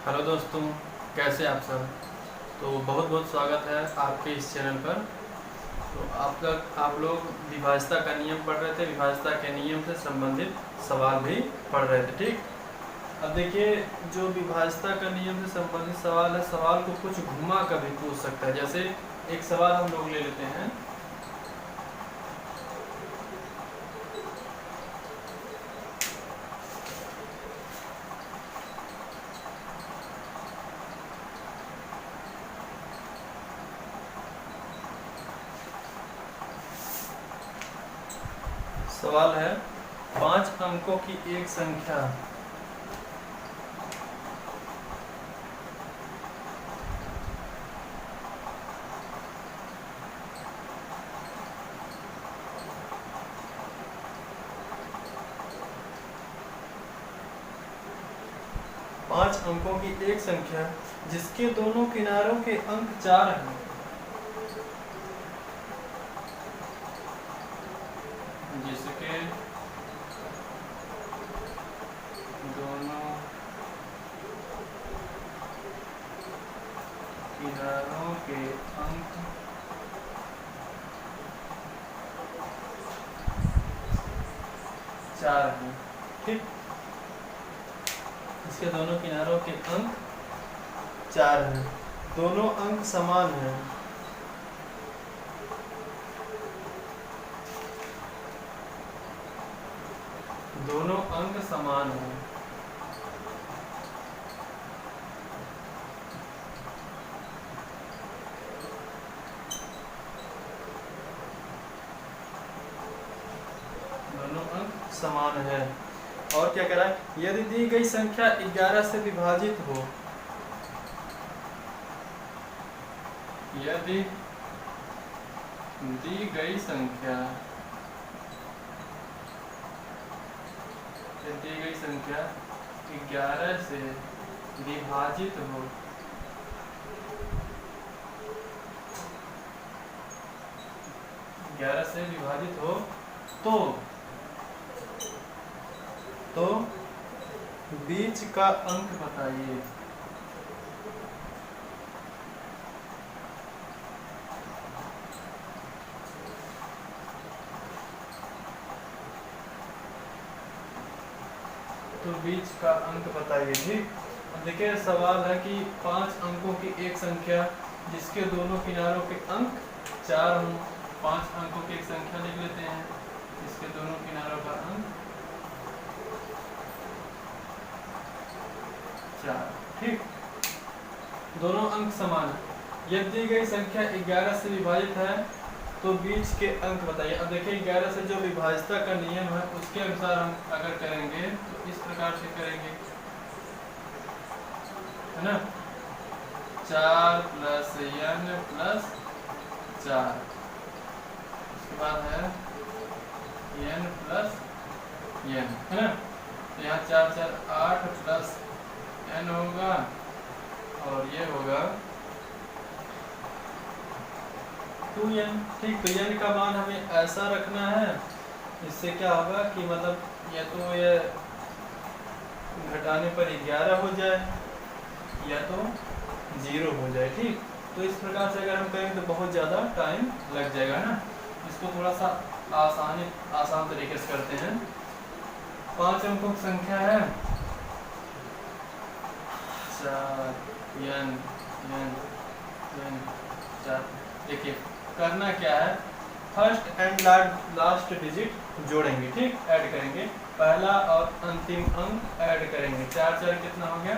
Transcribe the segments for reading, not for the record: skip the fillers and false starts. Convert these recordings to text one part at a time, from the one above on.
Hello दोस्तों, कैसे आप सब। तो बहुत बहुत स्वागत है आपके इस चैनल पर। तो आप लोग विभाज्यता का नियम पढ़ रहे थे। विभाज्यता के नियम से संबंधित सवाल भी पढ़ रहे थे, ठीक। अब देखिए, जो विभाज्यता का नियम से संबंधित सवाल है, सवाल को कुछ घुमा कर भी पूछ सकता है। जैसे एक सवाल हम लोग ले लेते हैं। सवाल है, 5 अंकों की एक संख्या पांच अंकों की एक संख्या जिसके दोनों किनारों के अंक 4 हैं। जिसके दोनों किनारों के अंक 4 हैं, ठीक। इसके दोनों किनारों के अंक 4 हैं। दोनों अंक समान हैं। दोनों अंक समान हैं। दोनों अंक समान हैं। और क्या कह रहा है, यदि दी गई संख्या 11 से विभाजित हो, यदि दी गई संख्या 11 से विभाजित हो, तो बीच का अंक बताइए। तो बीच का अंक बताइए, ठीक। अब देखिए, सवाल है कि 5 अंकों की एक संख्या जिसके दोनों किनारों के अंक 4 हों। 5 अंकों की एक संख्या लिख लेते हैं जिसके दोनों किनारों का अंक 4, ठीक। दोनों अंक समान है। यदि दी गई संख्या 11 से विभाजित है तो बीच के अंक बताइए। अब देखिए, 11 से जो विभाज्यता का नियम है उसके अनुसार हम अगर करेंगे तो इस प्रकार से करेंगे, है ना। 4 + n + 4, उसके बाद है n + n, है ना। तो यहाँ 4 4 8 + n होगा और ये होगा 2n, ठीक। तो n का मान हमें ऐसा रखना है, इससे क्या होगा कि मतलब या तो ये घटाने पर 11 हो जाए या तो 0 हो जाए, ठीक। तो इस प्रकार से अगर हम करेंगे तो बहुत ज़्यादा टाइम लग जाएगा ना। इसको थोड़ा सा आसान तरीके से करते हैं। 5 अंकों की संख्या है 4 n n n 4। देखिए, करना क्या है, फर्स्ट एंड लास्ट डिजिट जोड़ेंगे, ठीक। ऐड करेंगे, पहला और अंतिम अंक ऐड करेंगे। 4 4 कितना हो गया,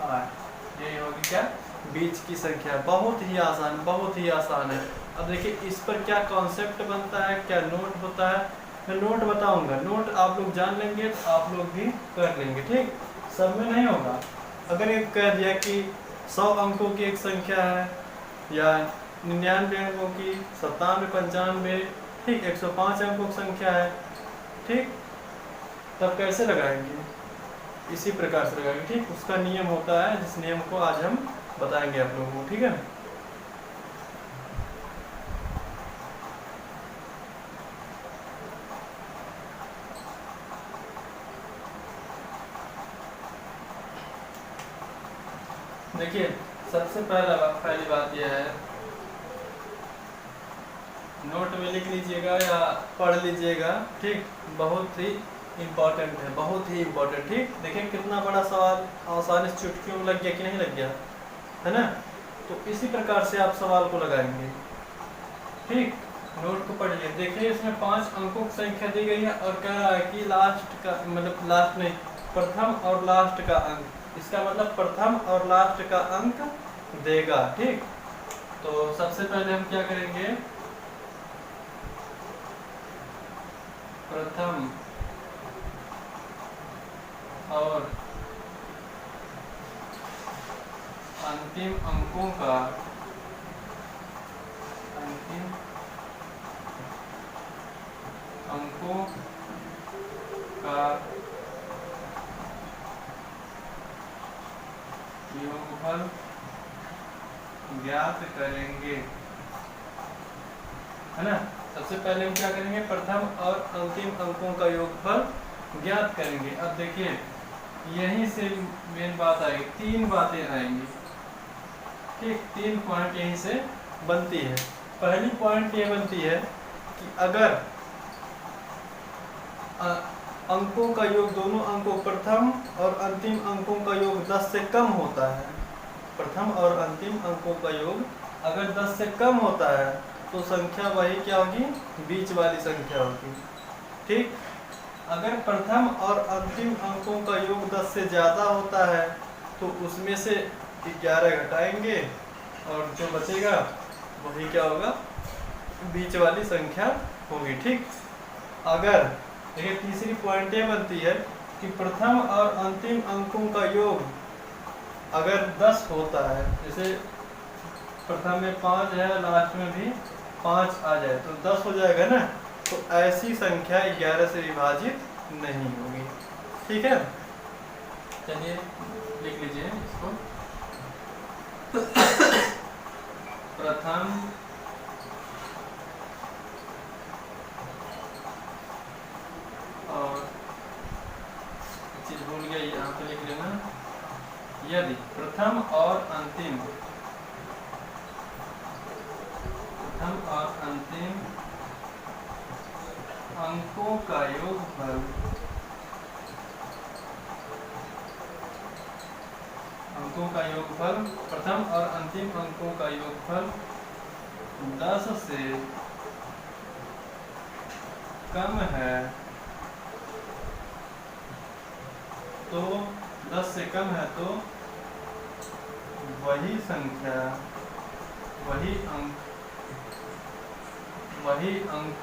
8। यही होगी क्या, बीच की संख्या। बहुत ही आसान, बहुत ही आसान है। अब देखिए, इस पर क्या कॉन्सेप्ट बनता है, क्या नोट होता है, मैं नोट बताऊंगा। नोट आप लोग जान लेंगे तो आप लोग भी कर लेंगे, ठीक। सब में नहीं होगा। अगर एक कह दिया कि 100 अंकों की एक संख्या है, या 99 अंकों की, 97 95, ठीक, 105 अंकों की संख्या है, ठीक, तब कैसे लगाएंगे, इसी प्रकार से लगाएंगे, ठीक। उसका नियम होता है, जिस नियम को आज हम बताएंगे आप लोगों को, ठीक है। देखिए सबसे पहली बात यह है, नोट में लिख लीजिएगा या पढ़ लीजिएगा, ठीक, बहुत ही इम्पोर्टेंट है, बहुत ही इम्पोर्टेंट। ठीक, देखिए कितना बड़ा सवाल आसानी से चुटकियों में लग गया कि नहीं लग गया, है ना। तो इसी प्रकार से आप सवाल को लगाएंगे। ठीक, नोट को पढ़िए। देखिए इसमें 5 अंकों की संख्या दी गई है और कह रहा है कि लास्ट का मतलब लास्ट नहीं, प्रथम और लास्ट का अंक, इसका मतलब प्रथम और लास्ट का अंक देगा। ठीक, तो सबसे पहले हम क्या करेंगे, प्रथम और अंतिम अंकों का योगफल ज्ञात करेंगे, है ना। सबसे पहले हम क्या करेंगे, प्रथम और अंतिम अंकों का योगफल ज्ञात करेंगे। अब देखिए यहीं से मेन बात आएगी, 3 बातें आएंगी। ठीक, 3 पॉइंट यहीं से बनती है। पहली पॉइंट ये बनती है कि अगर अंकों का योग, दोनों अंकों प्रथम और अंतिम अंकों का योग 10 से कम होता है, प्रथम और अंतिम अंकों का योग अगर 10 से कम होता है तो संख्या वही क्या होगी, बीच वाली संख्या होगी। ठीक, अगर प्रथम और अंतिम अंकों का योग 10 से ज़्यादा होता है तो उसमें से 11 घटाएंगे और जो बचेगा वही क्या होगा, बीच वाली संख्या होगी। ठीक, अगर देखिए तीसरी पॉइंट ये बनती है कि प्रथम और अंतिम अंकों का योग अगर 10 होता है, जैसे प्रथम में 5 है, लास्ट में भी 5 आ जाए तो 10 हो जाएगा ना, तो ऐसी संख्या 11 से विभाजित नहीं होगी। ठीक है, चलिए लिख लीजिए इसको। प्रथम और चीज भूल गया, यहाँ पे लिख लेना, यदि प्रथम और अंतिम अंकों का योगफल प्रथम और अंतिम अंकों का योगफल 10 से कम है तो 10 से कम है तो वही संख्या, वही अंक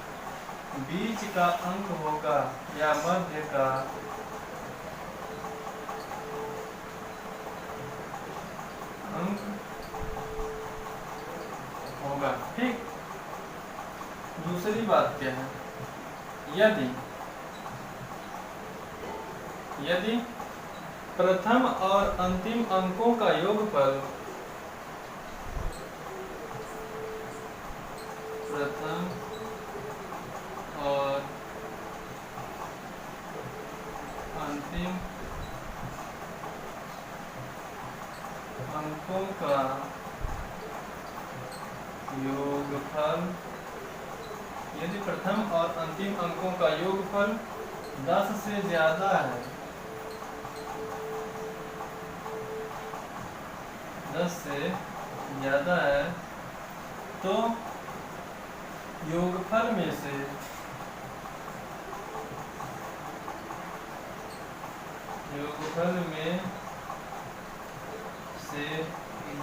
बीच का अंक होगा या मध्य का अंक होगा। ठीक, दूसरी बात क्या है, यदि प्रथम और अंतिम अंकों का योगफल प्रथम और अंतिम अंकों का योगफल, यदि प्रथम और अंतिम अंकों का योगफल 10 से ज्यादा है, 10 से ज्यादा है तो योगफल में से योगफल में से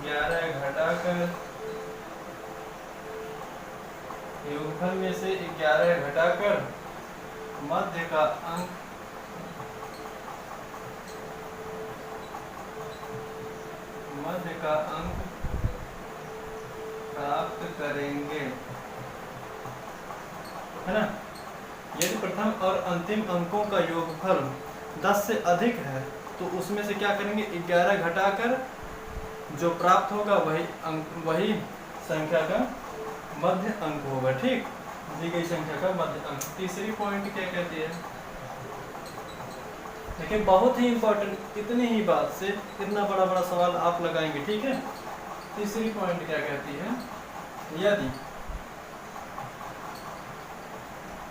11 घटाकर योगफल में से 11 घटाकर मध्य का अंक प्राप्त करेंगे, है ना। यदि प्रथम और अंतिम अंकों का योगफल 10 से अधिक है तो उसमें से क्या करेंगे, 11 घटाकर जो प्राप्त होगा वही संख्या का मध्य अंक होगा। ठीक, दी गई संख्या का मध्य अंक। तीसरी पॉइंट क्या कहती है, देखिए बहुत ही इंपॉर्टेंट, इतनी ही बात से इतना बड़ा बड़ा सवाल आप लगाएंगे, ठीक है। तीसरी पॉइंट क्या कहती है, यदि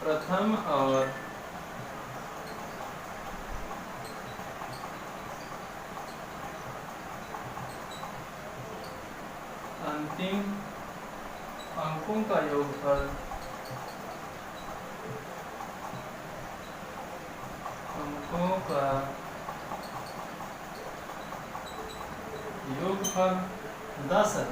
प्रथम और अंतिम अंकों का योगफल अंकों का योगफल 10 है,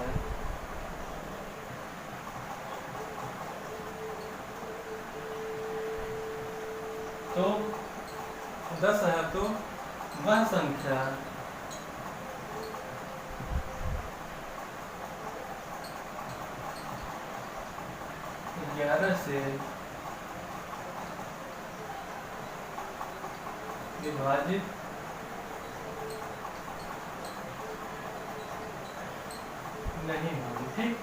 तो 10 है तो वह संख्या ग्यारह से विभाजित नहीं होगी, ठीक।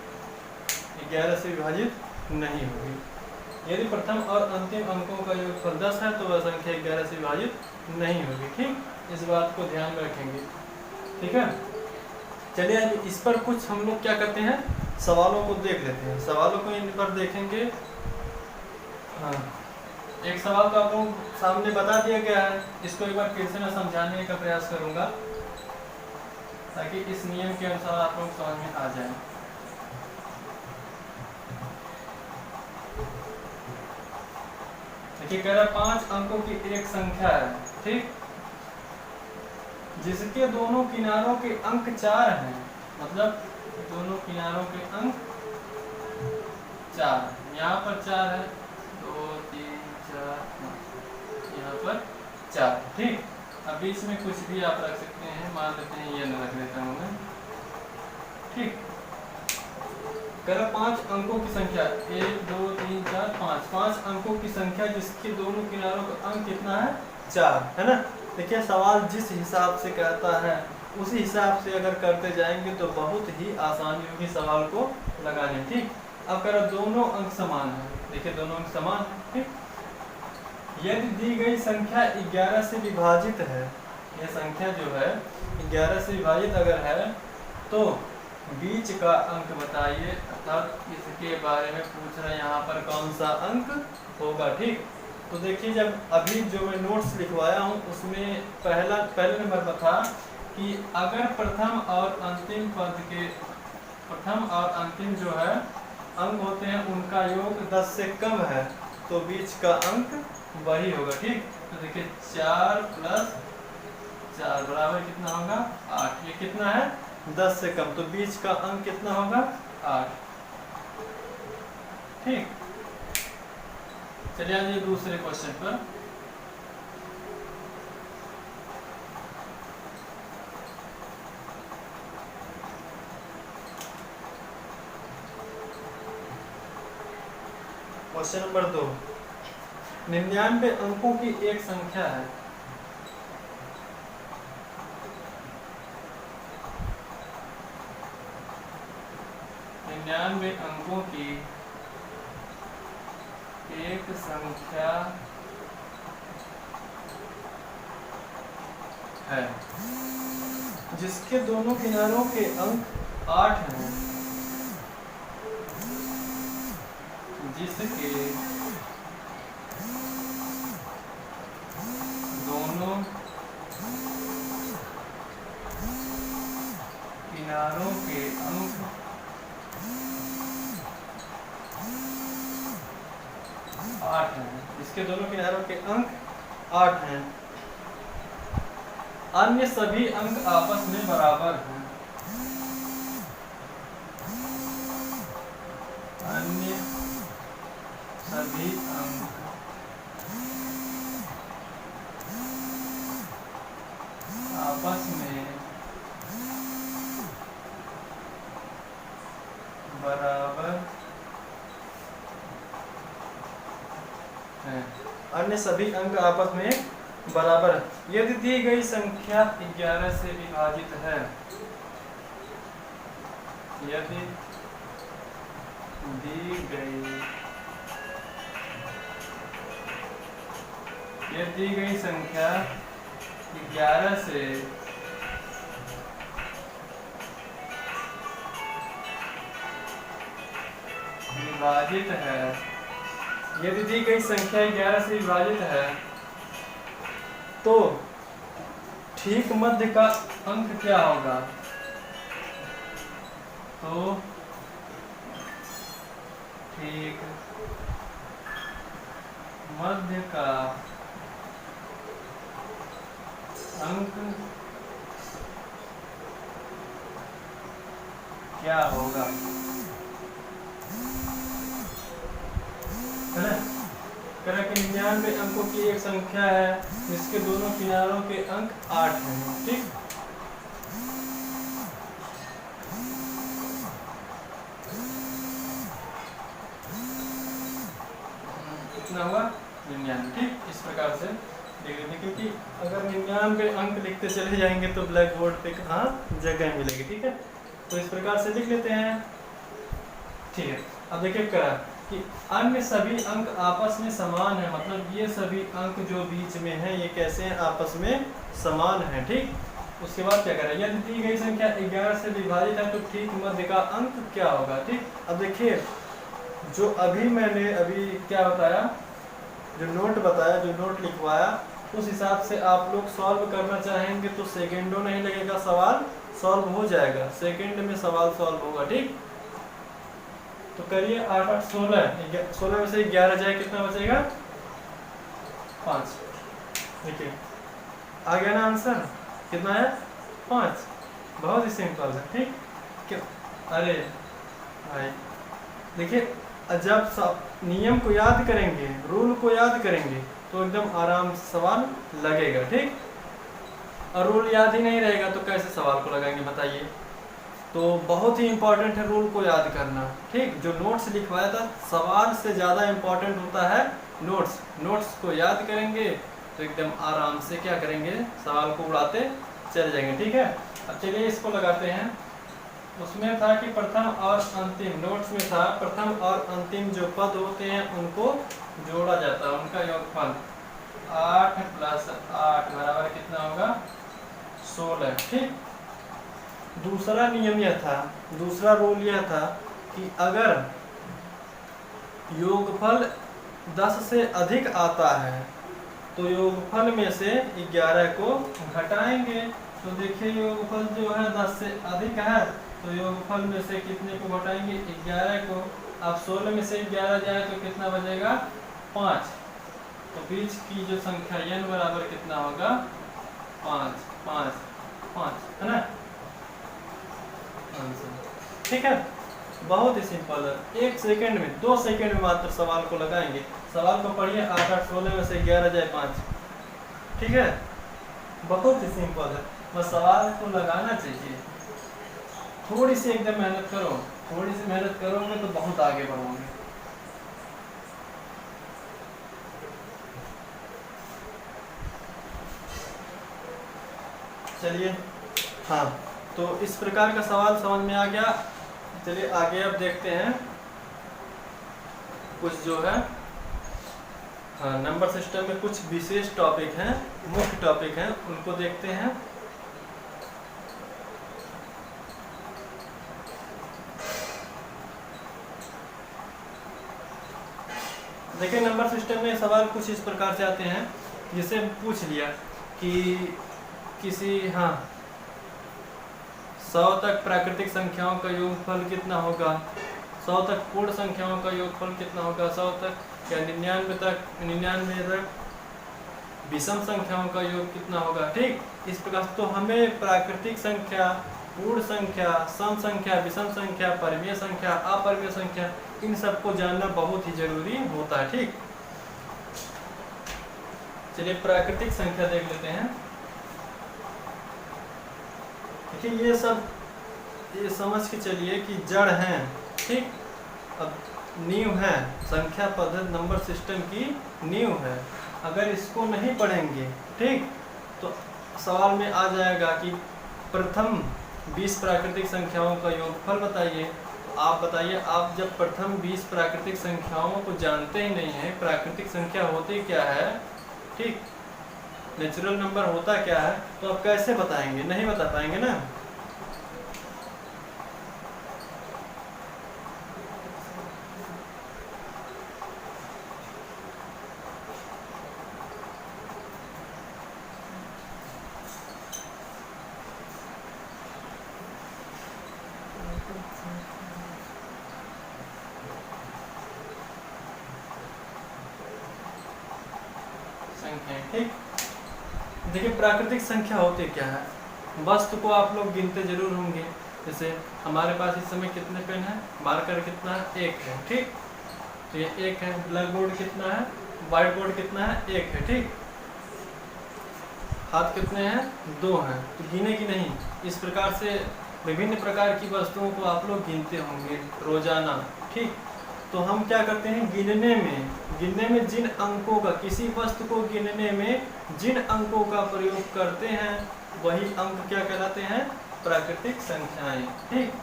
11 से विभाजित नहीं होगी। यदि प्रथम और अंतिम अंकों का योगफल 10 है तो वह संख्या 11 से विभाजित नहीं होगी, ठीक। इस बात को ध्यान में रखेंगे, ठीक है। चलिए अब इस पर कुछ हम लोग क्या करते हैं, सवालों को देख लेते हैं। सवालों को इन पर देखेंगे। हाँ, एक सवाल तो आप लोगों सामने बता दिया गया है, इसको एक बार फिर से मैं समझाने का प्रयास करूंगा ताकि इस नियम के अनुसार आप लोग समझ में आ जाए। देखिए कह रहा है 5 अंकों की एक संख्या है, ठीक, जिसके दोनों किनारों के अंक 4 हैं, मतलब दोनों किनारों के अंक 4, यहाँ पर 4 है, 2 3 4 5, यहाँ पर 4, ठीक। अब बीच में कुछ भी आप रख सकते हैं, मान लेते हैं ये रख देता हूँ मैं, ठीक। कह 5 अंकों की संख्या 1 2 3 4 5, 5 अंकों की संख्या जिसके दोनों किनारों का अंक कितना है, 4 है ना। देखिए सवाल जिस हिसाब से कहता है उसी हिसाब से अगर करते जाएंगे तो बहुत ही आसानी होगी सवाल को लगाने, ठीक। अब कह दोनों अंक समान है, देखिए दोनों अंक समान है, ठीक। यदि दी गई संख्या 11 से विभाजित है, यह संख्या जो है 11 से विभाजित अगर है तो बीच का अंक बताइए, अर्थात इसके बारे में पूछ रहे हैं यहाँ पर कौन सा अंक होगा, ठीक। तो देखिए जब अभी जो मैं नोट्स लिखवाया हूँ उसमें पहले नंबर था कि अगर प्रथम और अंतिम पद के प्रथम और अंतिम जो है अंक होते हैं उनका योग 10 से कम है तो बीच का अंक वही होगा, ठीक। तो देखिए 4 + 4 बराबर कितना होगा, 8। ये कितना है, 10 से कम, तो बीच का अंक कितना होगा, 8, ठीक। चलिए आइए दूसरे क्वेश्चन पर। क्वेश्चन नंबर 2, 99 अंकों की एक संख्या है, 99 अंकों की एक संख्या है जिसके दोनों किनारों के अंक 8 हैं, जिसके दोनों किनारों के अंक 8 हैं, इसके दोनों किनारों के अंक 8 हैं, अन्य सभी अंक आपस में बराबर हैं, अन्य सभी अंक आपस में बराबर हैं, अन्य सभी अंक आपस में बराबर है। यदि दी गई संख्या 11 से विभाजित है, यदि दी गई संख्या 11 से विभाजित है, यदि दी गई संख्या 11 से विभाजित है तो ठीक मध्य का अंक क्या होगा? तो ठीक मध्य का अंक क्या होगा, है ना? कह रहा कि 99 अंकों की एक संख्या है जिसके दोनों किनारों के अंक 8 हैं, ठीक? कितना हुआ? 99, ठीक? इस प्रकार से लिख लेते, क्योंकि अगर 99 अंक लिखते चले जाएंगे तो ब्लैक बोर्ड पे कहाँ जगह मिलेगी, ठीक है? तो इस प्रकार से लिख लेते हैं, ठीक है। अब देखिए करा कि अन्य सभी अंक आपस में समान है, मतलब ये सभी अंक जो बीच में हैं ये कैसे हैं? आपस में समान है, ठीक? उसके बाद क्या करें? यदि दी गई संख्या 11 से विभाजित है तो ठीक मध्य का अंक क्या होगा, ठीक? अब देखिए जो मैंने अभी क्या बताया, जो नोट बताया, जो नोट लिखवाया, उस हिसाब से आप लोग सॉल्व करना चाहेंगे तो सेकेंडों नहीं लगेगा, सवाल सॉल्व हो जाएगा, सेकंड में सवाल सॉल्व होगा, ठीक? तो करिए 8 8 16 में से 11 जाए कितना बचेगा? 5। देखिए आ गया ना आंसर, कितना है? 5। बहुत ही सिंपल है, ठीक? क्यों? अरे भाई देखिए जब सब नियम को याद करेंगे, रूल को याद करेंगे तो एकदम आराम से सवाल लगेगा, ठीक? और रूल याद ही नहीं रहेगा तो कैसे सवाल को लगाएंगे बताइए? तो बहुत ही इंपॉर्टेंट है रूल को याद करना, ठीक? जो नोट्स लिखवाया था सवाल से ज़्यादा इंपॉर्टेंट होता है नोट्स। नोट्स को याद करेंगे तो एकदम आराम से क्या करेंगे? सवाल को उड़ाते चले जाएंगे, ठीक है? अब चलिए इसको लगाते हैं। उसमें था कि प्रथम और अंतिम, नोट्स में था प्रथम और अंतिम जो पद होते हैं उनको जोड़ा जाता है, उनका योगफल 8 + 8 बराबर कितना होगा? 16, ठीक? दूसरा नियम यह था, दूसरा रूल यह था कि अगर योगफल 10 से अधिक आता है तो योगफल में से 11 को घटाएंगे। तो देखिए योगफल जो है 10 से अधिक है तो योगफल में से कितने को घटाएंगे? 11 को। अब 16 में से 11 जाए तो कितना बचेगा? 5। तो बीच की जो संख्या n बराबर कितना होगा? 5 5 5, है ना आंसर, ठीक है? बहुत ही सिंपल है, 1 सेकंड में 2 सेकंड में मात्र सवाल को लगाएंगे। सवाल को पढ़िए, 8 8 16 में से 11 जाए 5, ठीक है? बहुत ही सिंपल है, बस सवाल को लगाना चाहिए। थोड़ी सी एकदम मेहनत करो, थोड़ी सी मेहनत करोगे तो बहुत आगे बढ़ोगे। चलिए, हाँ तो इस प्रकार का सवाल समझ में आ गया। चलिए आगे अब देखते हैं कुछ जो है, हाँ नंबर सिस्टम में कुछ विशेष टॉपिक हैं, मुख्य टॉपिक हैं, उनको देखते हैं। देखिए नंबर सिस्टम में सवाल कुछ इस प्रकार से आते हैं, जिसे पूछ लिया कि किसी 100 तक प्राकृतिक संख्याओं का योगफल कितना होगा, 100 तक पूर्ण संख्याओं का योगफल कितना होगा, 100 तक या 99 तक विषम संख्याओं का योग कितना होगा, ठीक? इस प्रकार तो हमें प्राकृतिक संख्या, पूर्ण संख्या, सम संख्या, विषम संख्या, परिमेय संख्या, अपरिमेय संख्या, इन सबको जानना बहुत ही जरूरी होता है, ठीक? चलिए प्राकृतिक संख्या देख लेते हैं। देखिए ये समझ के चलिए कि जड़ हैं, ठीक? अब नींव है, संख्या पद्धति नंबर सिस्टम की नींव है। अगर इसको नहीं पढ़ेंगे, ठीक, तो सवाल में आ जाएगा कि प्रथम 20 प्राकृतिक संख्याओं का योगफल बताइए। तो आप बताइए, आप जब प्रथम 20 प्राकृतिक संख्याओं को जानते ही नहीं हैं, प्राकृतिक संख्या होती क्या है, ठीक, नेचुरल नंबर होता क्या है, तो आप कैसे बताएंगे, नहीं बता पाएंगे ना। संख्याएं, ठीक। देखिए प्राकृतिक संख्या होती क्या है, वस्तु को आप लोग गिनते जरूर होंगे। जैसे हमारे पास इस समय कितने पेन है, मार्कर कितना है, एक है, ठीक। तो ये एक है। ब्लैक बोर्ड कितना है, व्हाइट बोर्ड कितना है, एक है, ठीक। हाथ कितने हैं, दो हैं, तो गिने की नहीं। इस प्रकार से विभिन्न प्रकार की वस्तुओं को आप लोग गिनते होंगे रोजाना, ठीक। तो हम क्या करते हैं, गिनने में जिन अंकों का, किसी वस्तु को गिनने में जिन अंकों का प्रयोग करते हैं वही अंक क्या कहलाते हैं, प्राकृतिक संख्याएं, ठीक।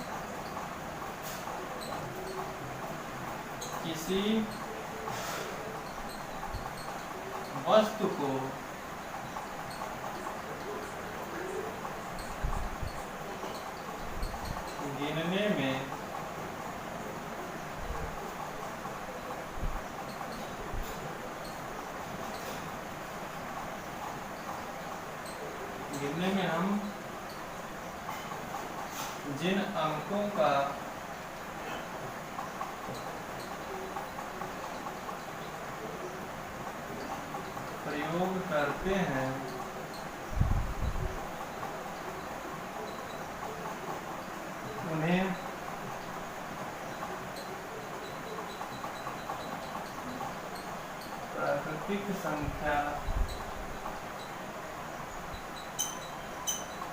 किसी वस्तु को गिनने में हम जिन अंकों का प्रयोग करते हैं उन्हें प्राकृतिक संख्या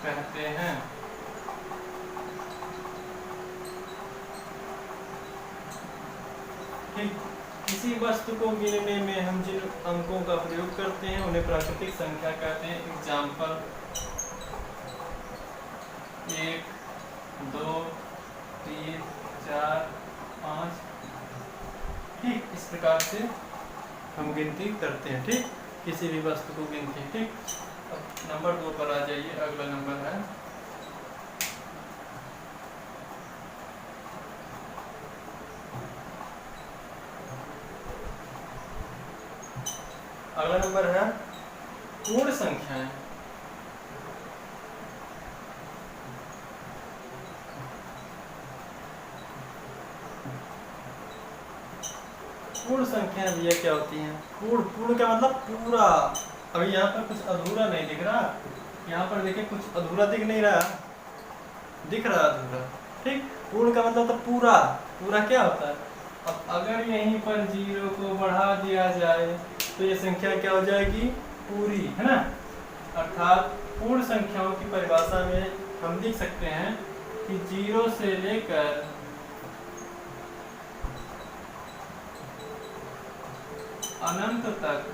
कहते हैं। ठीक, किसी वस्तु को गिनने में हम जिन अंकों का प्रयोग करते हैं उन्हें प्राकृतिक संख्या कहते हैं। एग्जाम्पल 1 2 3 4 5, ठीक। इस प्रकार से हम गिनती करते हैं, ठीक, किसी भी वस्तु को गिनते हैं, ठीक। अब नंबर 2 पर आ जाइए। अगला नंबर है पूर्ण संख्याएं। पूर्ण संख्याएं भैया क्या होती हैं, पूर्ण का मतलब पूरा। अभी यहाँ पर कुछ अधूरा नहीं दिख रहा, यहाँ पर देखिए कुछ अधूरा दिख नहीं रहा, दिख रहा अधूरा, ठीक। पूर्ण का मतलब तो पूरा क्या होता है। अब अगर यहीं पर 0 को बढ़ा दिया जाए तो ये संख्या क्या हो जाएगी, पूरी, है ना। अर्थात पूर्ण संख्याओं की परिभाषा में हम लिख सकते हैं कि 0 से लेकर अनंत तक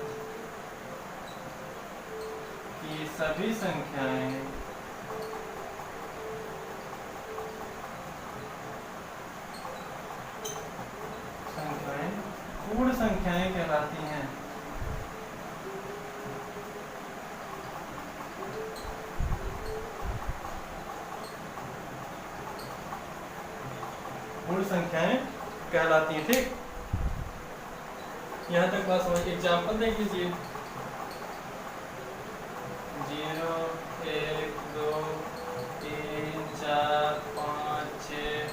की सभी संख्याएं पूर्ण संख्याएं कहलाती हैं। पूर्ण संख्याएं कहलाती हैं, ठीक। यहाँ तक बात समझ। एग्जाम्पल देख लीजिए 0 1 2 3 4 5 6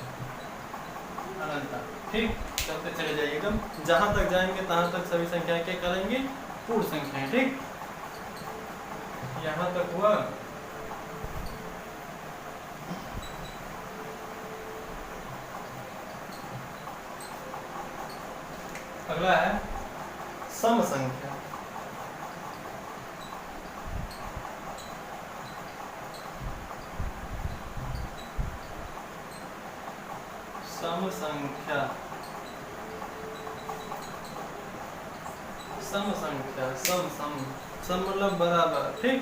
अनंत, ठीक। चलते चले जाइए एकदम, जहां तक जाएंगे तहां तक सभी संख्याएं क्या करेंगे, पूर्ण संख्याएं, ठीक। यहां तक हुआ। अगला है सम संख्या। सम संख्या, सम संख्या, सम मतलब बराबर, ठीक।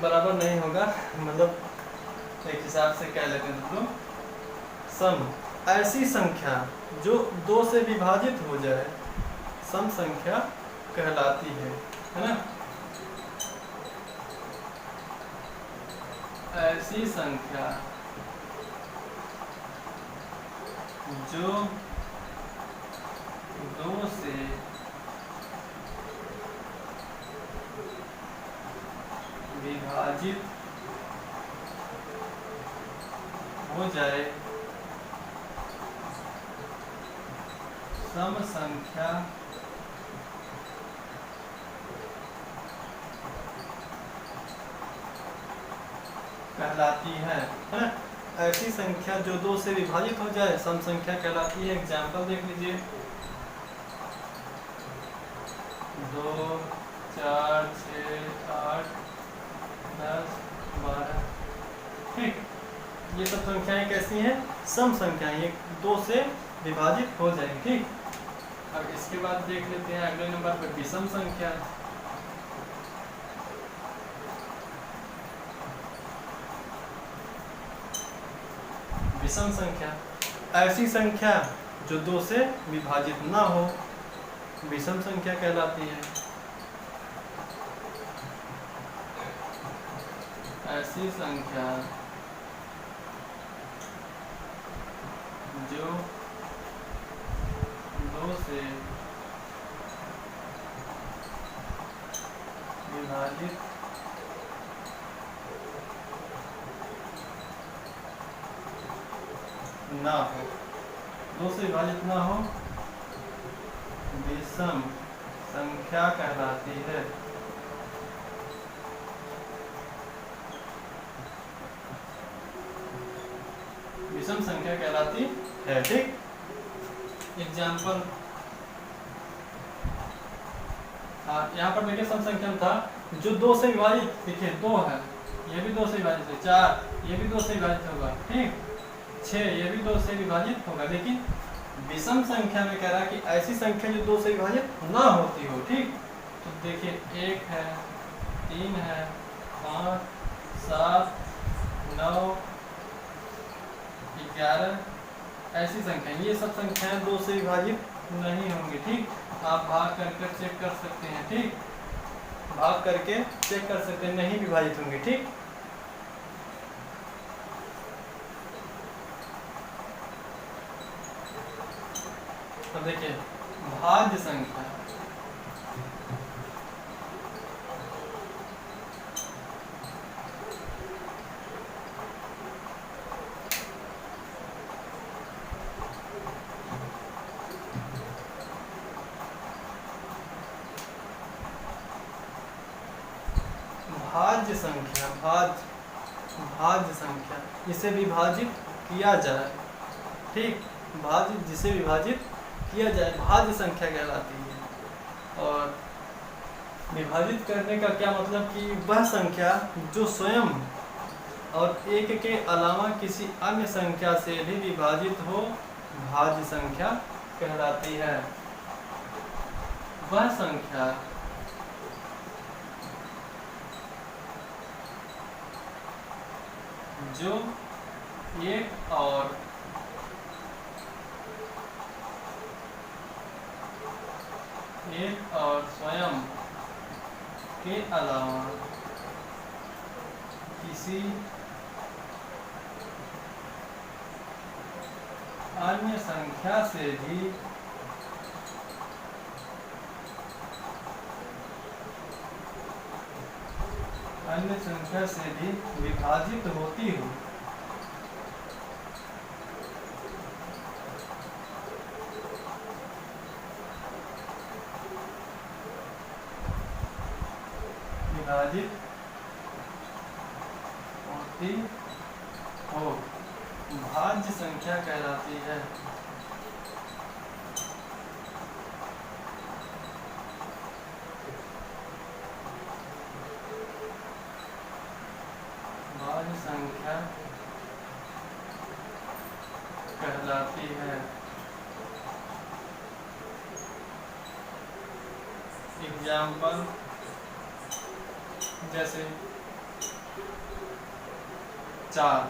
बराबर नहीं होगा, मतलब एक हिसाब से कह लेते हैं तो सम ऐसी संख्या जो 2 से विभाजित हो जाए, सम संख्या कहलाती है। है ना। ऐसी संख्या जो 2 से विभाजित हो जाए सम संख्या कहलाती है ना। ऐसी संख्या जो 2 से विभाजित हो जाए सम संख्या कहलाती है। एग्जाम्पल देख लीजिए, 2, 4, 6, 8, 10, 12। ठीक, ये सब संख्याएं कैसी हैं? सम संख्याएं, ये 2 से विभाजित हो जाएंगी। ठीक, अब इसके बाद देख लेते हैं अगले नंबर पर विषम संख्या। विषम संख्या ऐसी संख्या जो 2 से विभाजित ना हो विषम संख्या कहलाती है। ऐसी संख्या जो 2 से विभाजित ना हो, 2 से विभाजित ना हो विषम संख्या कहलाती है। विषम संख्या कहलाती है। ठीक, एग्जाम्पल यहाँ पर देखिए सम संख्या में था जो 2 से विभाजित, देखिए 2 है, ये भी 2 से विभाजित है, 4 ये भी 2 से विभाजित होगा, ठीक, 6 ये भी 2 से विभाजित होगा। लेकिन विषम संख्या में कह रहा है कि ऐसी संख्या जो 2 से विभाजित ना होती हो। ठीक, तो देखिए 1 है, 3 है, 5, 7, 9, 11 ऐसी संख्या, ये सब संख्याएं 2 से विभाजित नहीं होंगी। ठीक, आप भाग करके चेक कर सकते हैं। ठीक, भाग करके चेक कर सकते हैं, नहीं विभाजित होंगी। ठीक, तो देखिए भाज्य संख्या, भाज्य संख्या, भाज्य संख्या इसे विभाजित किया जाए। ठीक, भाज्य जिसे विभाजित किया जाए भाज्य संख्या कहलाती है। और विभाजित करने का क्या मतलब कि वह संख्या जो स्वयं और 1 के अलावा किसी अन्य संख्या से भी विभाजित हो भाज्य संख्या कहलाती है। वह संख्या जो 1 और स्वयं के अलावा किसी अन्य संख्या से भी विभाजित होती हो। विभाजित होती हो भाज्य संख्या कहलाती है। भाज्य संख्या कहलाती है। एग्जाम्पल जैसे 4,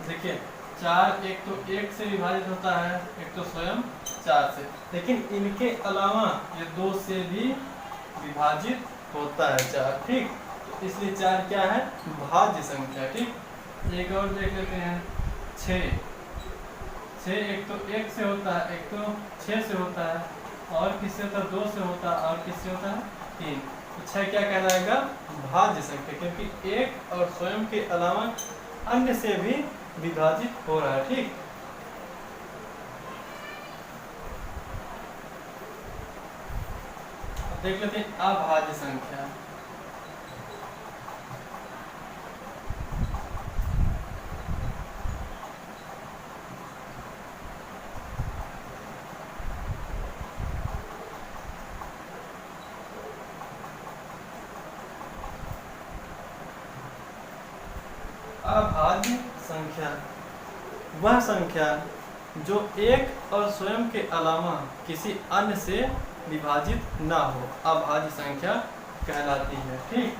देखिए 4 एक तो 1 से विभाजित होता है, एक तो स्वयं 4 से, लेकिन इनके अलावा ये 2 से भी विभाजित होता है 4, ठीक। तो इसलिए 4 क्या है, भाज्य संख्या, ठीक। एक और देख लेते हैं, 6। 6 एक तो 1 से होता है, एक तो 6 से होता है, और किससे होता है, 2 से होता है, और किससे होता है, 3। तो 6 क्या कहलाएगा, भाज्य संख्या, क्योंकि 1 और स्वयं के अलावा अन्य से भी विभाजित हो रहा है, ठीक। देख लेते हैं अभाज्य संख्या। अभाज्य संख्या वह संख्या जो 1 और स्वयं के अलावा किसी अन्य से विभाजित ना हो, अभाज्य संख्या कहलाती है, ठीक।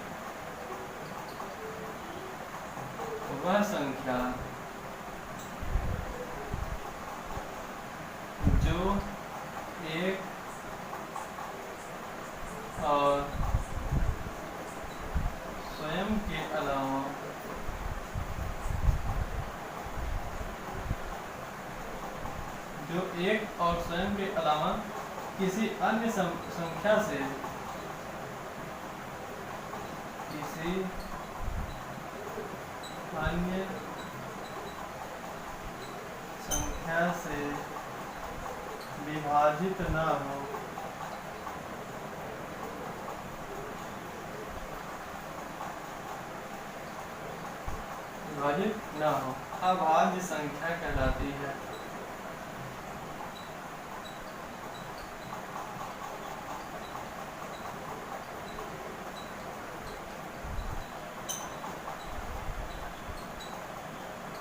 वह संख्या जो 1 और स्वयं के अलावा किसी अन्य संख्या से विभाजित ना हो, अभाज्य संख्या कहलाती है।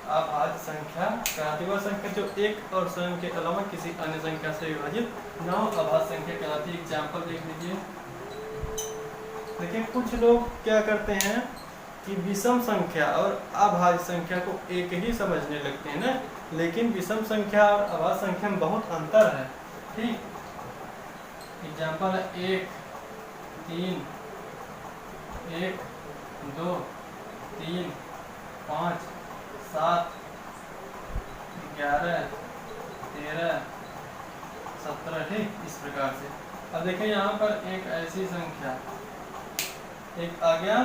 अभाज्य संख्या कहलाती है वह संख्या जो 1 और स्वयं के अलावा किसी अन्य संख्या से विभाजित ना हो, अभाज्य संख्या कहलाती है। एग्जाम्पल देख लीजिए। देखिए कुछ लोग क्या करते हैं कि विषम संख्या और अभाज्य संख्या को एक ही समझने लगते हैं ना, लेकिन विषम संख्या और अभाज्य संख्या में बहुत अंतर है, ठीक। एग्जाम्पल है 1 3 1 2 3 5 7 11 13 17, ठीक। इस प्रकार से अब देखिए यहाँ पर एक ऐसी संख्या, एक आ गया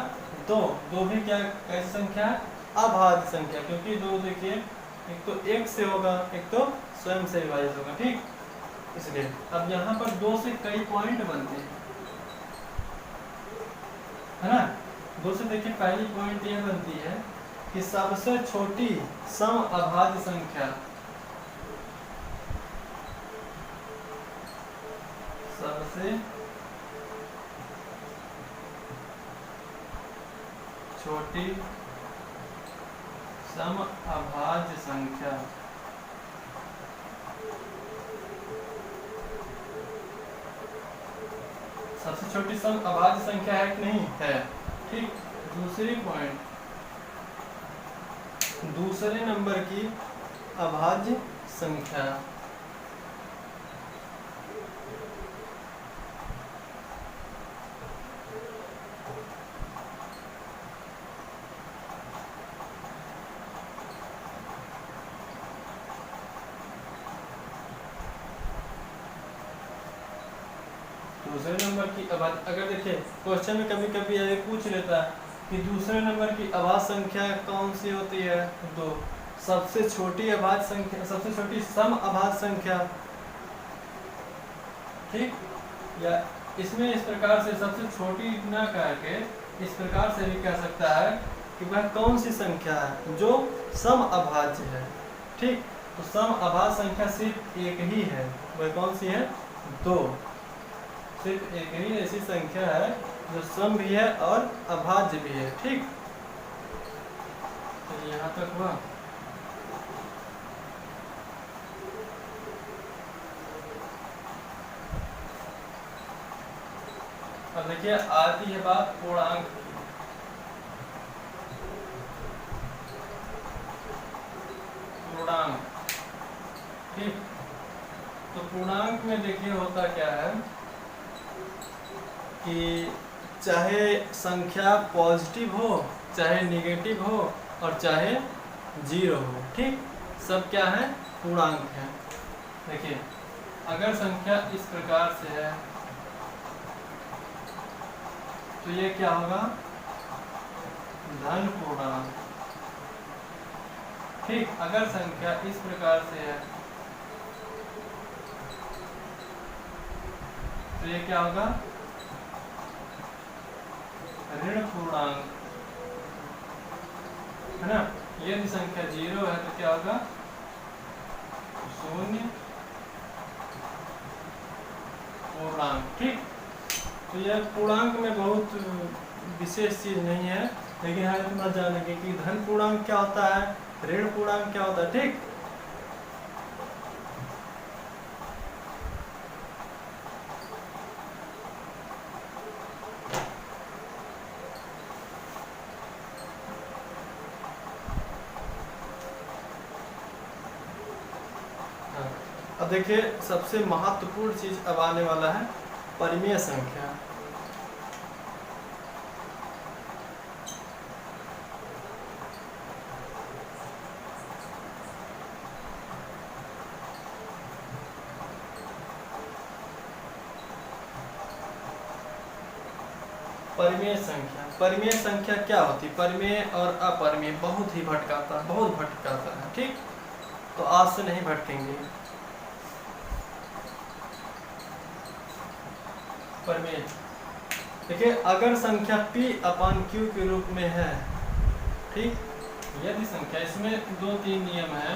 2 भी क्या कैसी संख्या है, अभाज्य संख्या, क्योंकि 2 देखिए एक तो 1 से होगा, एक तो स्वयं से विभाजित होगा, ठीक। इसलिए अब यहाँ पर 2 से कई पॉइंट बनते हैं, है ना। 2 से देखिए पहली पॉइंट यह बनती है कि सबसे छोटी सम अभाज्य संख्या सबसे छोटी सम अभाज्य संख्या सबसे छोटी सम अभाज्य संख्या है कि नहीं है, ठीक। दूसरी पॉइंट, दूसरे नंबर की अभाज्य संख्या दूसरे नंबर की अभाज्य, अगर देखिए क्वेश्चन में कभी कभी ये पूछ लेता है कि दूसरे नंबर की अभाज्य संख्या कौन सी होती है, तो सबसे छोटी अभाज्य संख्या, सबसे छोटी सम अभाज्य संख्या, ठीक। या इसमें इस प्रकार से सबसे छोटी ना करके इस प्रकार से भी कह सकता है कि वह कौन सी संख्या है जो सम अभाज्य है, ठीक। तो सम अभाज्य संख्या सिर्फ एक ही है, वह कौन सी है, 2। सिर्फ एक ही ऐसी संख्या है जो सम भी है और अभाज्य भी है, ठीक। तो यहाँ तक हुआ। अब देखिए आती है बात पूर्णांक की। पूर्णांक, ठीक। तो पूर्णांक में देखिए होता क्या है कि चाहे संख्या पॉजिटिव हो, चाहे नेगेटिव हो और चाहे जीरो हो, ठीक, सब क्या है, पूर्णांक है। देखिए अगर संख्या इस प्रकार से है तो ये क्या होगा, धन पूर्णांक, ठीक। अगर संख्या इस प्रकार से है तो ये क्या होगा, ऋण पूर्णांक, है ना। यदि संख्या जीरो है तो क्या होगा, शून्य पूर्णांक, ठीक। तो यह पूर्णांक में बहुत विशेष चीज नहीं है, लेकिन हम इतना जानेंगे कि धन पूर्णांक क्या होता है, ऋण पूर्णांक क्या होता है, ठीक। अब देखिए सबसे महत्वपूर्ण चीज अब आने वाला है, परिमेय संख्या। परिमेय संख्या, परिमेय संख्या क्या होती है, परिमेय और अपरिमेय बहुत ही बहुत भटकाता है, ठीक। तो आज से नहीं भटकेंगे। परिमेय, देखिए अगर संख्या P/Q के रूप में है, ठीक, यदि संख्या, इसमें 2-3 नियम है।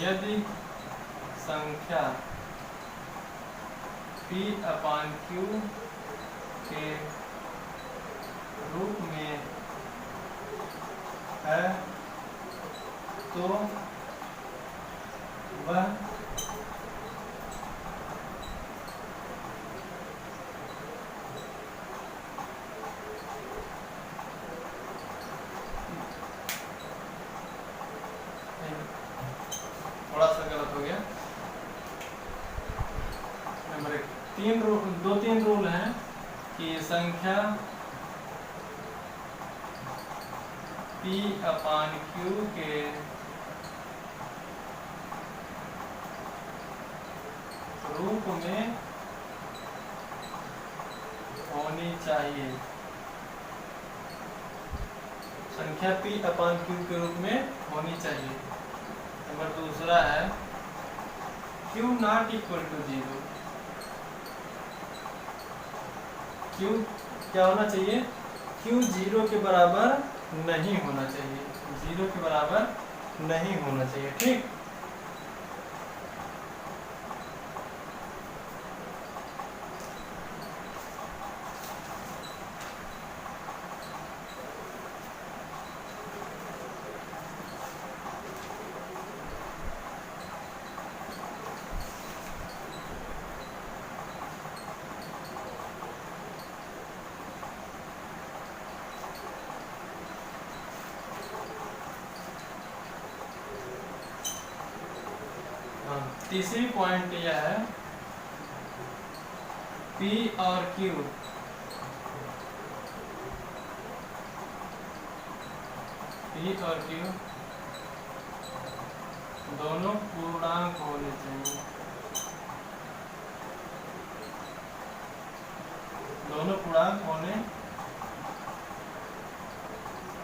यदि संख्या P/Q के रूप में है तो वह थोड़ा सा गलत हो गया, नंबर 1, 2-3 रूल हैं कि संख्या P/Q के रूप में होनी चाहिए। संख्या P/Q के रूप में होनी चाहिए। नंबर 2 है Q ≠ 0। Q क्या होना चाहिए, Q 0 के बराबर नहीं होना चाहिए, 0 के बराबर नहीं होना चाहिए, ठीक। तीसरी पॉइंट यह है, P और Q दोनों पूर्णांक होने चाहिए, दोनों पूर्णांक होने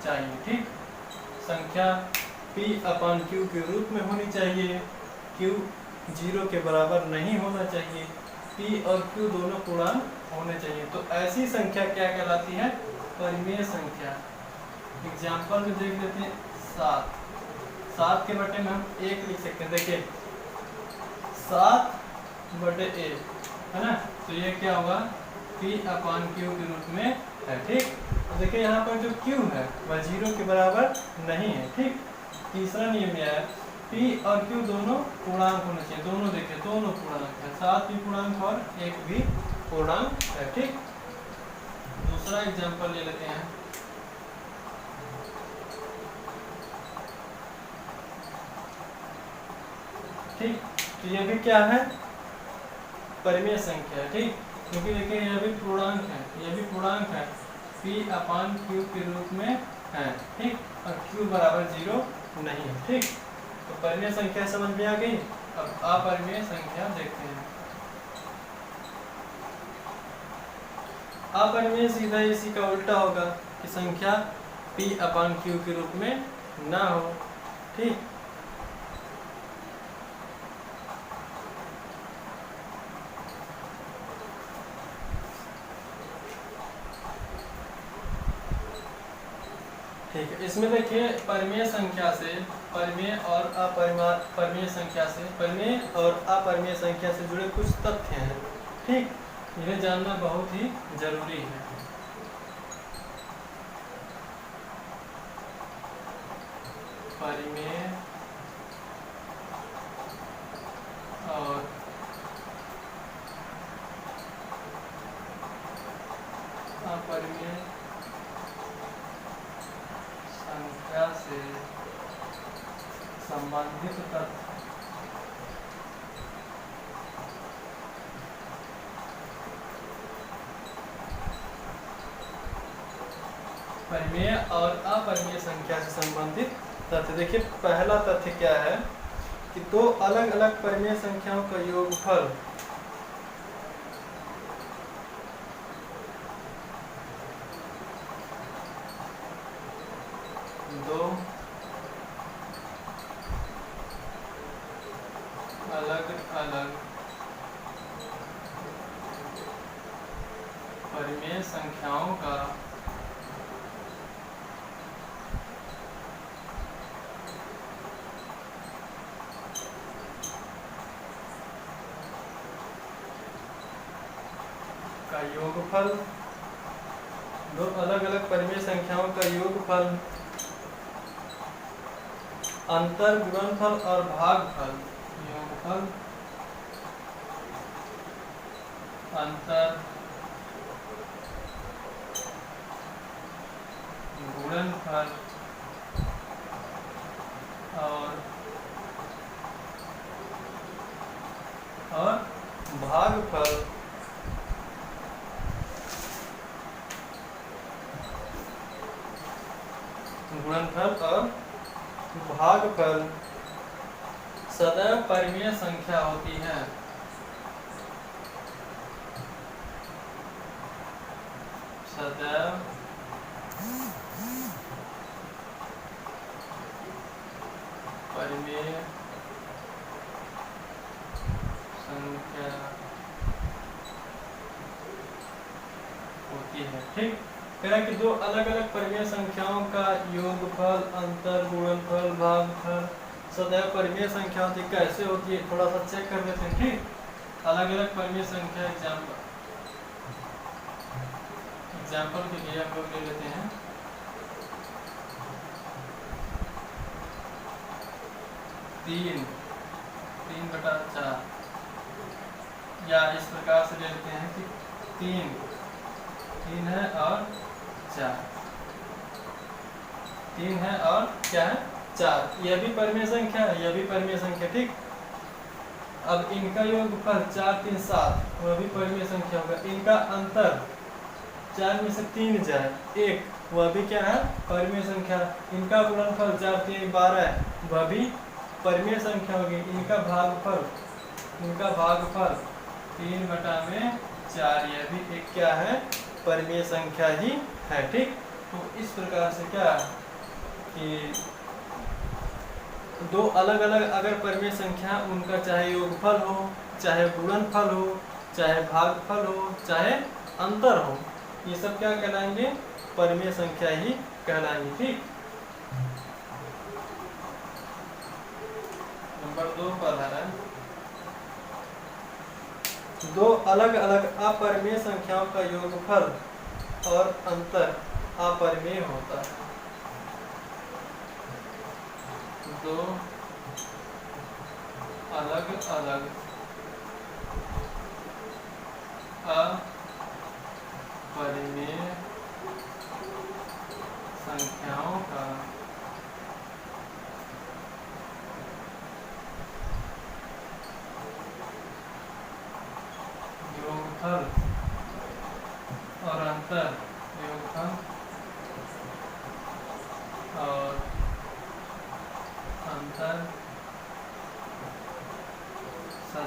चाहिए, ठीक। संख्या P/Q के रूप में होनी चाहिए, Q 0 के बराबर नहीं होना चाहिए, P और Q दोनों पूर्णांक होने चाहिए। तो ऐसी संख्या क्या कहलाती है, परिमेय संख्या। एग्जाम्पल में देख लेते हैं, 7 के बटे में हम 1 लिख सकते हैं। देखिए 7/1 है ना, तो ये क्या होगा, P/Q के रूप में है, ठीक। तो देखिए यहाँ पर जो Q है वह 0 के बराबर नहीं है, ठीक। तीसरा नियम यह है, P और Q दोनों पूर्णांक होने चाहिए, दोनों देखिए दोनों पूर्णांक है, 7 भी पूर्णांक और 1 भी पूर्णांक है, ठीक। दूसरा एग्जांपल ले लेते हैं, ठीक। तो ये भी क्या है, परिमेय संख्या है, ठीक। क्योंकि देखिए यह भी पूर्णांक है, यह भी पूर्णांक है, p/q के रूप में है, ठीक। और q बराबर 0 नहीं है, ठीक। तो परिमेय संख्या समझ में आ गई। अब अपरिमेय संख्या देखते हैं। अपरिमेय सीधा इसी का उल्टा होगा कि संख्या p/q के रूप में ना हो, ठीक। ठीक है, इसमें देखिए परिमेय संख्या से परिमेय और अपरिमेय संख्या से परिमेय और अपरिमेय संख्या से जुड़े कुछ तथ्य हैं, ठीक। इन्हें जानना बहुत ही जरूरी है। परिमेय और अपरिमेय संख्या से संबंधित तथ्य परिमेय और अपरिमेय संख्या से संबंधित तथ्य। देखिए पहला तथ्य क्या है कि दो अलग अलग परिमेय संख्याओं का योगफल दो अलग अलग परिमेय संख्याओं का योगफल, दो अलग अलग परिमेय संख्याओं का योगफल अंतर, गुणनफल और भागफल, योगफल अंतर, गुणनफल और भागफल गुणनफल और भागफल सदैव परिमेय संख्या होती है। सदैव परिमेय संख्या होती है, ठीक। कह रहा है कि दो अलग अलग परिमेय संख्याओं का योगफल अंतर, गुणनफल, भागफल सदैव परिमेय संख्या होती है। कैसे होती है थोड़ा सा चेक कर लेते हैं, ठीक। अलग अलग परिमेय संख्या एग्जाम्पल के लिए हम लोग ले लेते हैं 3/4, या इस प्रकार से ले लेते हैं कि 3 है और 4, 3 है और क्या है 4। यह भी परिमेय संख्या है, यह भी परिमेय संख्या, ठीक। अब इनका योगफल 4 3 7, वह भी परिमेय संख्या होगा। इनका अंतर 4 में से 3 जाए 1, वह भी क्या है परिमेय संख्या। इनका गुणनफल 4 3 12, वह भी परिमेय संख्या होगी। इनका भागफल 3/4, यह भी एक क्या है परिमेय संख्या ही है, ठीक। तो इस प्रकार से क्या कि दो अलग अलग अगर परिमेय संख्या, उनका चाहे योगफल हो, चाहे गुणनफल हो, चाहे भागफल हो, चाहे अंतर हो, ये सब क्या कहलाएंगे परिमेय संख्या ही कहलाएंगे, ठीक। नंबर 2 पर है दो अलग अलग अपरिमेय संख्याओं का योगफल और अंतर अपरिमेय होता है। दो अलग अलग अपरिमेय संख्याओं का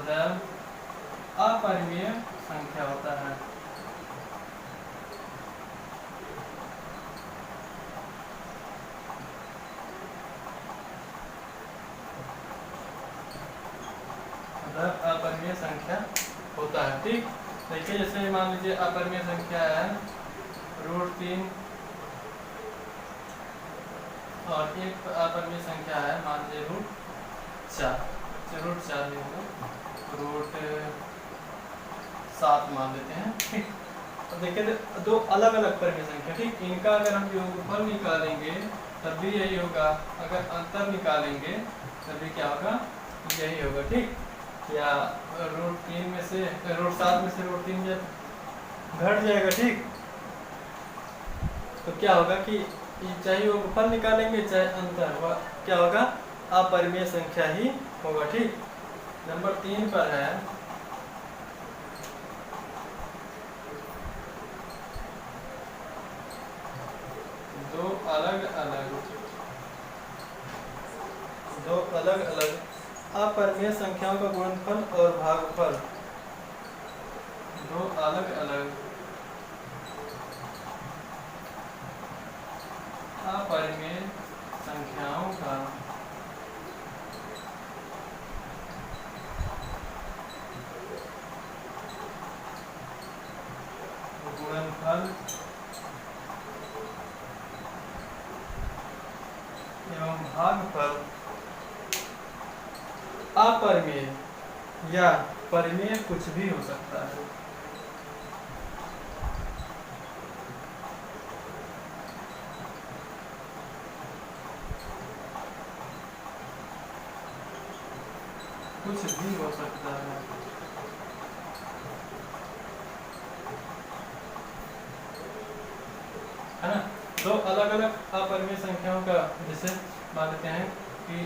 सदैव अपरिमेय संख्या होता है। सदैव अपरिमेय संख्या होता है। ठीक, देखिए जैसे मान लीजिए अपरिमेय संख्या है √3 और एक अपरिमेय संख्या है मान लीजिए √4, √4 नहीं होगा, √7 मान लेते हैं। ठीक, तो देखिए दो अलग अलग परिमेय संख्या, ठीक, इनका अगर हम योगफल निकालेंगे तब भी यही होगा, अगर अंतर निकालेंगे तब भी क्या होगा, यही होगा। ठीक, या √3 में से √7 में से √3 जब घट जाएगा, ठीक, तो क्या होगा कि चाहे योगफल निकालेंगे चाहे अंतर, क्या होगा, अपरिमेय संख्या ही होगा। ठीक, नंबर 3 पर है दो अलग अलग अपरिमेय संख्याओं का गुणनफल और भागफल। दो अलग अलग अपरिमेय संख्याओं का गुणनफल एवं भागफल अपरिमेय या परिमेय कुछ भी हो सकता है। कुछ भी हो सकता है। है ना, दो अलग अलग अपरिमेय संख्याओं का, जैसे मान लेते हैं कि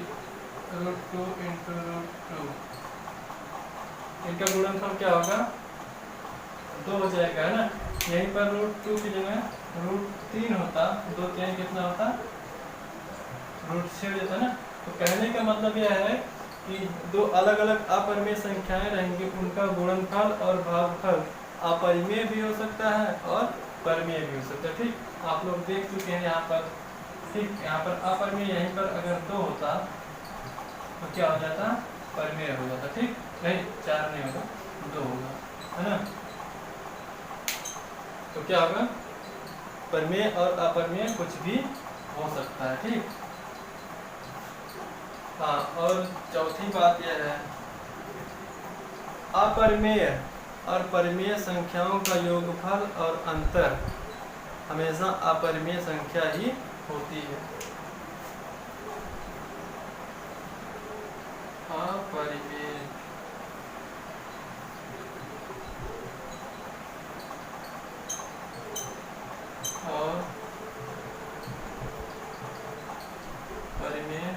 √2 × √2, इनका गुणनफल क्या होगा, 2 हो जाएगा, है ना। यहीं पर √2 की जगह √3 होता, 2 3 कितना होता, √6 हो जाता ना। तो कहने का मतलब यह है कि दो अलग अलग अपरिमेय संख्याएं रहेंगी, उनका गुणनफल और भागफल अपरिमेय भी हो सकता है और परिमेय भी हो सकता है। ठीक, आप लोग देख चुके हैं यहाँ पर। ठीक, यहाँ पर अपरिमेय, यहीं पर अगर 2 होता तो क्या हो जाता, परिमेय हो जाता। ठीक, नहीं 4 नहीं होगा, 2 होगा, है ना। तो क्या होगा, परिमेय और अपरिमेय कुछ भी हो सकता है। ठीक, हाँ, और चौथी बात यह है, अपरिमेय और परिमेय संख्याओं का योगफल और अंतर हमेशा अपरिमेय संख्या ही होती है। अपरिमेय और परिमेय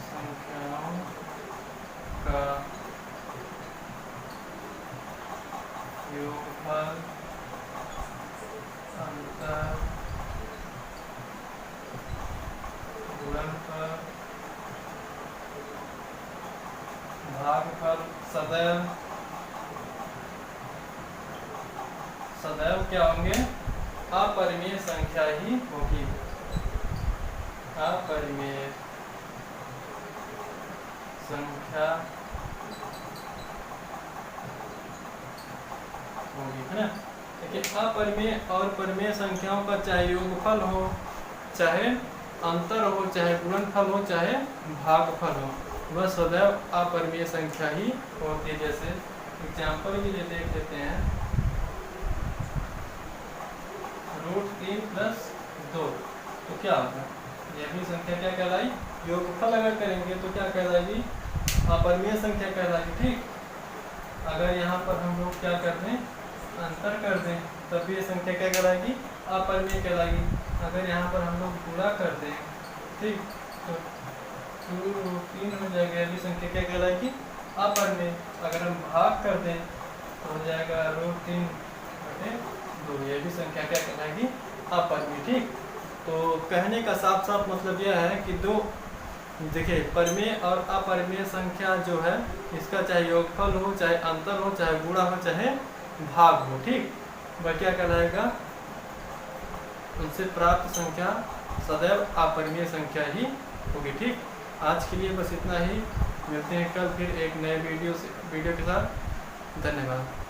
संख्याओं का योगफल, अंतर, गुणनफल, भागफल सदैव क्या होंगे, अपरिमेय संख्या ही होगी। अपरिमेय संख्या होगी, है ना। देखिए अपरिमेय और परिमेय संख्याओं का चाहे योगफल हो, चाहे अंतर हो, चाहे गुणनफल हो, चाहे भागफल हो, वह सदैव अपरिमेय संख्या ही होती है। जैसे एग्जाम्पल के लिए देख लेते हैं, √3 + 2, तो क्या होगा, यह भी संख्या क्या कहलाई, योगफल अगर करेंगे तो क्या कहलाएगी, अपरिमेय संख्या कहलाएगी। ठीक, अगर यहाँ पर हम लोग क्या कर दें, अंतर कर दें, तब भी ये संख्या क्या कहलाएगी, अपरिमेय कहलाएगी। अगर यहाँ पर हम लोग गुणा कर दें, ठीक, तो 2√3 हो जाएगा, यह भी संख्या क्या कहलाएगी, अपरिमेय। अगर हम भाग कर दें तो हो जाएगा √3/2, यह भी संख्या क्या कहलाएगी, अपरिमेय। ठीक, तो कहने का साफ साफ मतलब यह है कि दो, देखिए परिमेय और अपरिमेय संख्या जो है इसका चाहे योगफल हो, चाहे अंतर हो, चाहे गुणा हो, चाहे भाग हो, ठीक, वह क्या कहलाएगा, उनसे प्राप्त संख्या सदैव अपरिमेय संख्या ही होगी। ठीक, आज के लिए बस इतना ही, मिलते हैं कल फिर एक नए वीडियो के साथ। धन्यवाद।